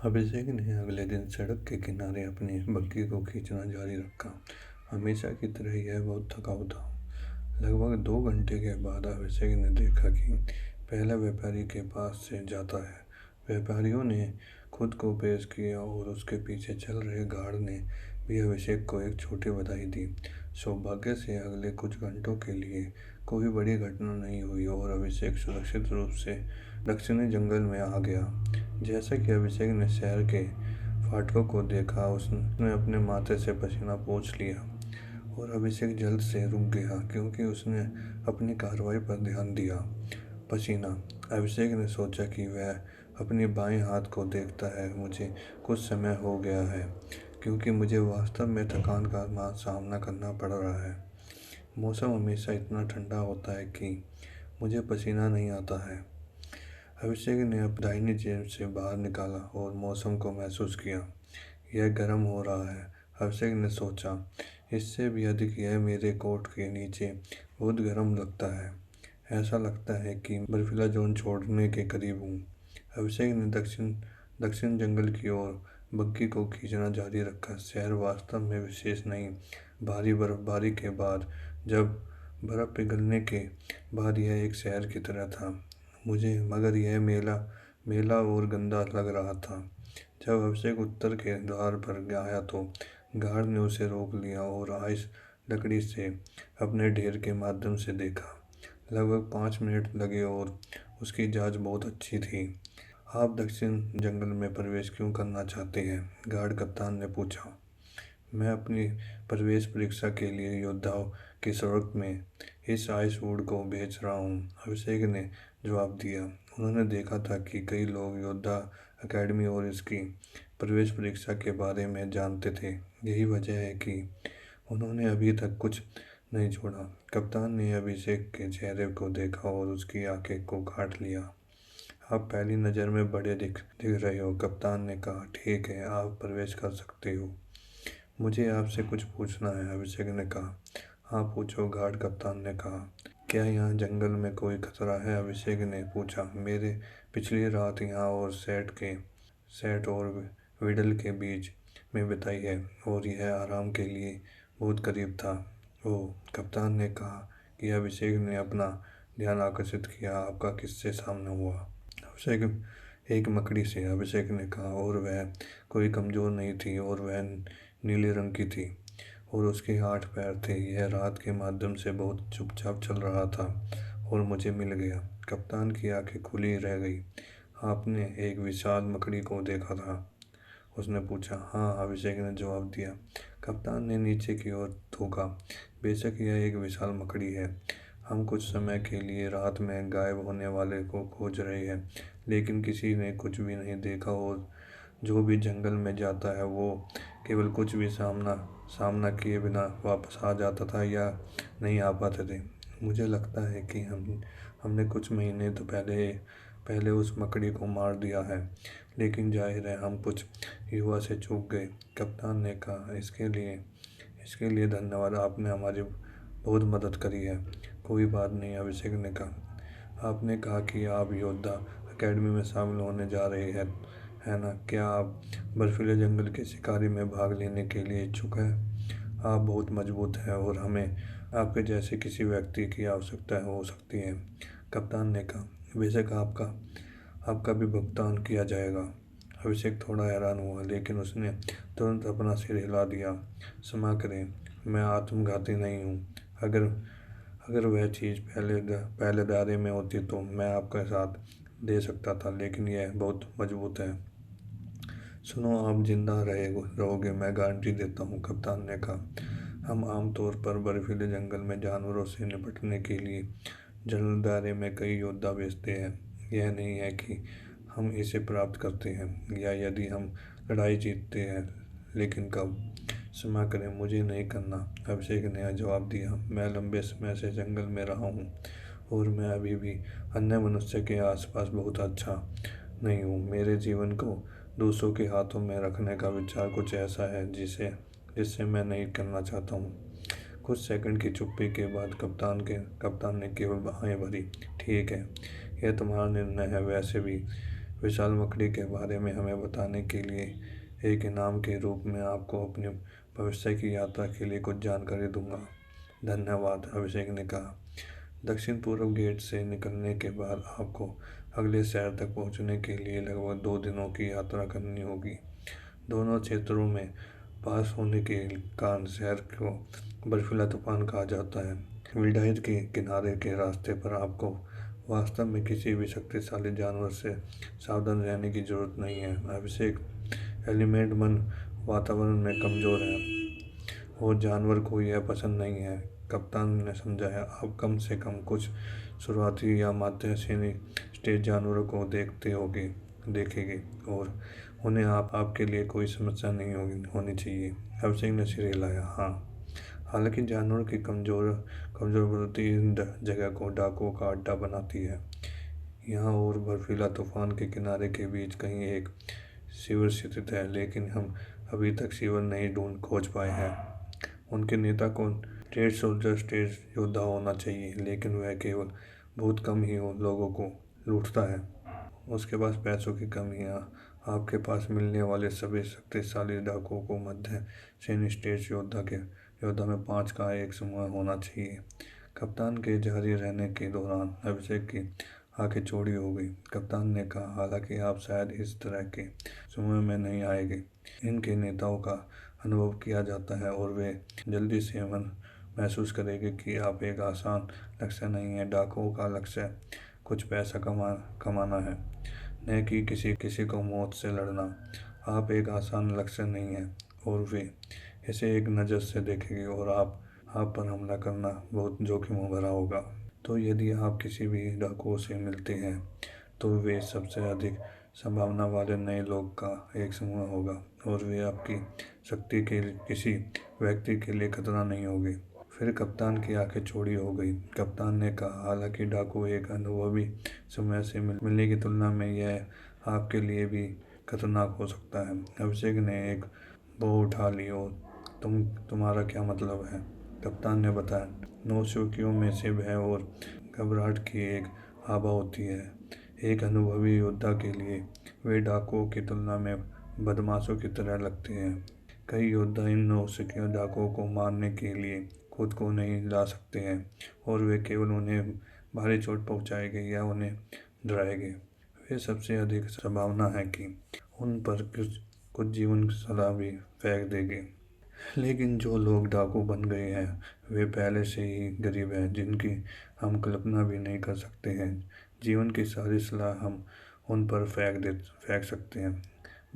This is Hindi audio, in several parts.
अभिषेक ने अगले दिन सड़क के किनारे अपनी बग्घी को खींचना जारी रखा। हमेशा की तरह यह बहुत थका हुआ था। लगभग 2 घंटे के बाद अभिषेक ने देखा कि पहला व्यापारी के पास से जाता है। व्यापारियों ने खुद को पेश किया और उसके पीछे चल रहे गार्ड ने भी अभिषेक को एक छोटी बधाई दी। सौभाग्य से अगले कुछ घंटों के लिए कोई बड़ी घटना नहीं हुई और अभिषेक सुरक्षित रूप से दक्षिणी जंगल में आ गया। जैसा कि अभिषेक ने शहर के फाटकों को देखा, उसने अपने माथे से पसीना पोंछ लिया और अभिषेक जल्द से रुक गया क्योंकि उसने अपनी कार्रवाई पर ध्यान दिया। पसीना। अभिषेक ने सोचा कि वह अपनी बाएं हाथ को देखता है। मुझे कुछ समय हो गया है क्योंकि मुझे वास्तव में थकान का सामना करना पड़ रहा है। मौसम हमेशा इतना ठंडा होता है कि मुझे पसीना नहीं आता है। अभिषेक ने अपनी दाहिनी जेब से बाहर निकाला और मौसम को महसूस किया। यह गर्म हो रहा है, अभिषेक ने सोचा। इससे भी अधिक यह मेरे कोट के नीचे बहुत गर्म लगता है। ऐसा लगता है कि बर्फीला जोन छोड़ने के करीब हूँ। अभिषेक ने दक्षिण जंगल की ओर बग्घी को खींचना जारी रखा। शहर वास्तव में विशेष नहीं। भारी बर्फबारी के बाद, जब बर्फ पिघलने के बाद यह एक शहर की तरह था मगर यह मेला और गंदा लग रहा था। जब अभिषेक उत्तर के द्वार पर आया तो गार्ड ने उसे रोक लिया और आइस लकड़ी से अपने ढेर के माध्यम से देखा। लगभग 5 मिनट लगे और उसकी जांच बहुत अच्छी थी। आप दक्षिण जंगल में प्रवेश क्यों करना चाहते हैं? गार्ड कप्तान ने पूछा। मैं अपनी प्रवेश परीक्षा के लिए योद्धाओं की सड़क में इस आइसवुड को बेच रहा हूँ, अभिषेक ने जवाब दिया। उन्होंने देखा था कि कई लोग योद्धा अकेडमी और इसकी प्रवेश परीक्षा के बारे में जानते थे। यही वजह है कि उन्होंने अभी तक कुछ नहीं छोड़ा। कप्तान ने अभिषेक के चेहरे को देखा और उसकी आंखें को काट लिया। आप पहली नज़र में बड़े दिख रहे हो, कप्तान ने कहा। ठीक है, आप प्रवेश कर सकते हो। मुझे आपसे कुछ पूछना है, अभिषेक ने कहा। हाँ पूछो, गार्ड कप्तान ने कहा। क्या यहाँ जंगल में कोई खतरा है? अभिषेक ने पूछा। मेरे पिछली रात यहाँ और सेट और विडल के बीच में बिताई है और यह आराम के लिए बहुत करीब था। ओह, कप्तान ने कहा कि अभिषेक ने अपना ध्यान आकर्षित किया। आपका किससे सामना हुआ? अभिषेक एक मकड़ी से, अभिषेक ने कहा, और वह कोई कमज़ोर नहीं थी और वह नीले रंग की थी और उसके 8 पैर थे। यह रात के माध्यम से बहुत चुपचाप चल रहा था और मुझे मिल गया। कप्तान की आंखें खुली रह गई। आपने एक विशाल मकड़ी को देखा था? उसने पूछा। हाँ, अभिषेक ने जवाब दिया। कप्तान ने नीचे की ओर थूका। बेशक यह एक विशाल मकड़ी है। हम कुछ समय के लिए रात में गायब होने वाले को खोज रहे हैं, लेकिन किसी ने कुछ भी नहीं देखा और जो भी जंगल में जाता है वो केवल कुछ भी सामना किए बिना वापस आ जाता था या नहीं आ पाते थे। मुझे लगता है कि हमने कुछ महीने तो पहले उस मकड़ी को मार दिया है, लेकिन जाहिर है हम कुछ युवा से चूक गए, कप्तान ने कहा। इसके लिए धन्यवाद, आपने हमारी बहुत मदद करी है। कोई बात नहीं, अभिषेक ने कहा। आपने कहा कि आप योद्धा अकेडमी में शामिल होने जा रहे हैं, है ना? क्या आप बर्फीले जंगल के शिकारी में भाग लेने के लिए इच्छुक हैं? आप बहुत मजबूत हैं और हमें आपके जैसे किसी व्यक्ति की आवश्यकता हो सकती है, कप्तान ने कहा। बेशक आपका भी भुगतान किया जाएगा। अभिषेक थोड़ा हैरान हुआ, लेकिन उसने तुरंत अपना सिर हिला दिया। क्षमा करें, मैं आत्मघाती नहीं हूँ। अगर वह चीज़ पहले दायरे में होती तो मैं आपका साथ दे सकता था, लेकिन यह बहुत मजबूत है। सुनो, आप जिंदा रहोगे, मैं गारंटी देता हूँ, कप्तान ने कहा। हम आमतौर पर बर्फीले जंगल में जानवरों से निपटने के लिए जंगल दायरे में कई योद्धा भेजते हैं। यह नहीं है कि हम इसे प्राप्त करते हैं या यदि हम लड़ाई जीतते हैं, लेकिन कब? क्षमा करें, मुझे नहीं करना, अभिषेक ने जवाब दिया। मैं लंबे समय से जंगल में रहा हूँ और मैं अभी भी अन्य मनुष्य के आसपास बहुत अच्छा नहीं हूँ। मेरे जीवन को दूसरों के हाथों में रखने का विचार कुछ ऐसा है जिससे मैं नहीं करना चाहता हूँ। कुछ सेकंड की चुप्पी के बाद कप्तान ने केवल बाहें भरी। ठीक है, यह तुम्हारा निर्णय है। विशाल मकड़ी के बारे में हमें बताने के लिए एक इनाम के रूप में आपको अपनी भविष्य की यात्रा के लिए कुछ जानकारी दूंगा। धन्यवाद, अभिषेक ने कहा। दक्षिण पूर्व गेट से निकलने के बाद आपको अगले शहर तक पहुंचने के लिए लगभग 2 दिनों की यात्रा करनी होगी। दोनों क्षेत्रों में पास होने के कारण शहर को बर्फीला तूफान कहा जाता है। विडाइर के किनारे के रास्ते पर आपको वास्तव में किसी भी शक्तिशाली जानवर से सावधान रहने की जरूरत नहीं है। अभिषेक एलिमेंट मन वातावरण में कमजोर है और जानवर को यह पसंद नहीं है। कप्तान ने समझाया, आप कम से कम कुछ शुरुआती या मध्य श्रेणी स्टेज जानवरों को देखेंगे और उन्हें आपके लिए कोई समस्या नहीं होनी चाहिए। अभिषेक ने सिर हिलाया, हाँ। हालांकि जानवरों की कमजोर प्रवृत्ति इन जगह को डाकुओं का अड्डा बनाती है। यहाँ और बर्फीला तूफान के किनारे के बीच कहीं एक शिविर स्थित है, लेकिन हम अभी तक शिविर नहीं खोज पाए हैं। उनके नेता को स्टेट सोल्जर, स्टेट योद्धा होना चाहिए, लेकिन वह केवल बहुत कम ही लोगों को लूटता है। उसके पास पैसों की कमी है। आपके पास मिलने वाले सभी शक्तिशाली डाकुओं को मध्य श्रेणी स्टेट योद्धा में 5 का एक समूह होना चाहिए। कप्तान के जारी रहने के दौरान अभिषेक की आंखें चौड़ी हो गई। कप्तान ने कहा, हालांकि आप शायद इस तरह के समूह में नहीं आएंगे। इनके नेताओं का अनुभव किया जाता है और वे जल्दी से महसूस करेंगे कि आप एक आसान लक्ष्य नहीं है। डाकुओं का लक्ष्य कुछ पैसा कमाना है, न कि किसी को मौत से लड़ना। आप एक आसान लक्ष्य नहीं है और वे इसे एक नज़र से देखेंगे और आप पर हमला करना बहुत जोखिम भरा होगा। तो यदि आप किसी भी डाकुओं से मिलते हैं तो वे सबसे अधिक संभावना वाले नए लोग का एक समूह होगा और वे आपकी शक्ति के किसी व्यक्ति के लिए खतरा नहीं होगी। फिर कप्तान की आंखें चौड़ी हो गई। कप्तान ने कहा, हालांकि डाकू एक अनुभवी समूह से मिलने की तुलना में यह आपके लिए भी खतरनाक हो सकता है। अभिषेक ने एक बो उठा ली और तुम्हारा क्या मतलब है? कप्तान ने बताया, नौसिखियों में से भय और घबराहट की एक आभा होती है। एक अनुभवी योद्धा के लिए वे डाकुओं की तुलना में बदमाशों की तरह लगते हैं। कई योद्धा इन नौसिखियों डाकुओं को मारने के लिए खुद को नहीं ला सकते हैं और वे केवल उन्हें भारी चोट पहुंचाएंगे या उन्हें डराएंगे। वे सबसे अधिक संभावना है कि उन पर कुछ जीवन सलाह भी फेंक देंगे। लेकिन जो लोग डाकू बन गए हैं वे पहले से ही गरीब हैं, जिनकी हम कल्पना भी नहीं कर सकते हैं। जीवन की सारी सलाह हम उन पर फेंक सकते हैं।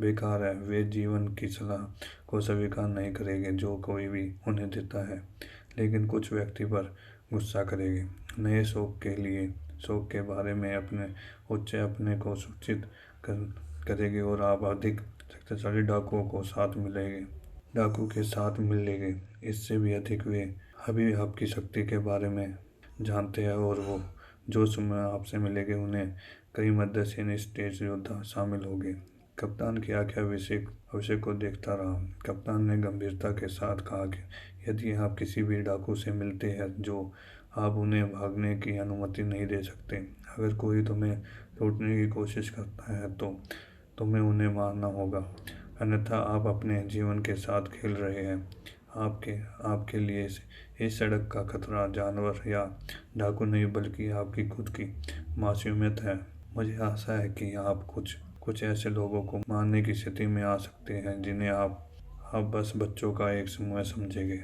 बेकार है। वे जीवन की सलाह को स्वीकार नहीं करेंगे जो कोई भी उन्हें देता है, लेकिन कुछ व्यक्ति पर गुस्सा करेंगे। नए शौक के बारे में अपने को सूचित करेंगे और आप अधिक शक्तिशाली डाकू के साथ मिलेंगे। इससे भी अधिक वे अभी आपकी शक्ति के बारे में जानते हैं और वो जो समय आपसे मिलेंगे उन्हें कई मध्य श्रेणी स्टेज योद्धा शामिल होंगे। कप्तान की आंखें अभिषेक को देखता रहा। कप्तान ने गंभीरता के साथ कहा कि यदि आप किसी भी डाकू से मिलते हैं जो आप उन्हें भागने की अनुमति नहीं दे सकते। अगर कोई तुम्हें लूटने की कोशिश करता है तो तुम्हें उन्हें मारना होगा, अन्यथा आप अपने जीवन के साथ खेल रहे हैं। आपके लिए इस सड़क का खतरा जानवर या डाकू नहीं बल्कि आपकी खुद की मासूमियत है। मुझे आशा है कि आप कुछ ऐसे लोगों को मारने की स्थिति में आ सकते हैं जिन्हें आप बस बच्चों का एक समूह समझेंगे।